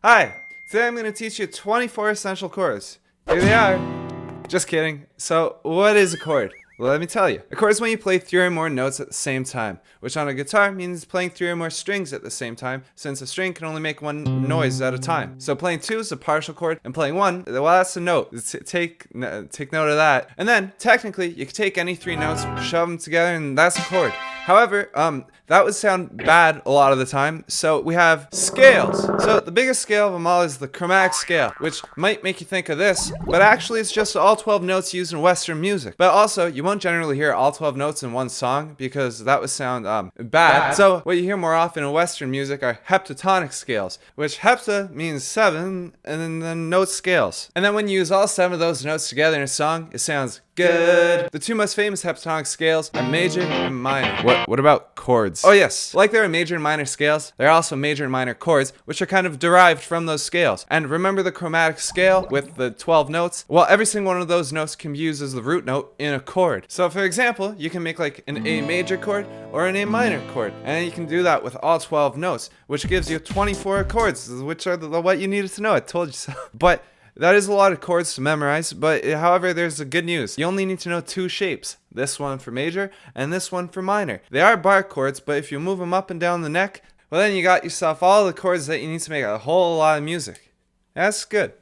Hi, today I'm going to teach you 24 essential chords. Here they are. Just kidding. So, what is a chord? Well, let me tell you. A chord is when you play 3 or more notes at the same time, which on a guitar means playing 3 or more strings at the same time, since a string can only make one noise at a time. So playing 2 is a partial chord, and playing 1, well, that's a note. Take note of that. And then, technically, you can take any 3 notes, shove them together, and that's a chord. However, that would sound bad a lot of the time, so we have scales. So the biggest scale of them all is the chromatic scale, which might make you think of this, but actually it's just all 12 notes used in Western music. But also, you won't generally hear all 12 notes in one song, because that would sound bad. So what you hear more often in Western music are heptatonic scales, which hepta means 7, and then note scales. And then when you use all 7 of those notes together in a song, it sounds good. The 2 most famous heptatonic scales are major and minor. What about chords? Oh yes, like there are major and minor scales, there are also major and minor chords, which are kind of derived from those scales. And remember the chromatic scale with the 12 notes? Well, every single one of those notes can be used as the root note in a chord. So for example, you can make like an A major chord or an A minor chord, and you can do that with all 12 notes, which gives you 24 chords, which are what you needed to know. I told you so. But that is a lot of chords to memorize, but however, there's a good news. You only need to know 2 shapes. This one for major, and this one for minor. They are bar chords, but if you move them up and down the neck, well then you got yourself all the chords that you need to make a whole lot of music. That's good.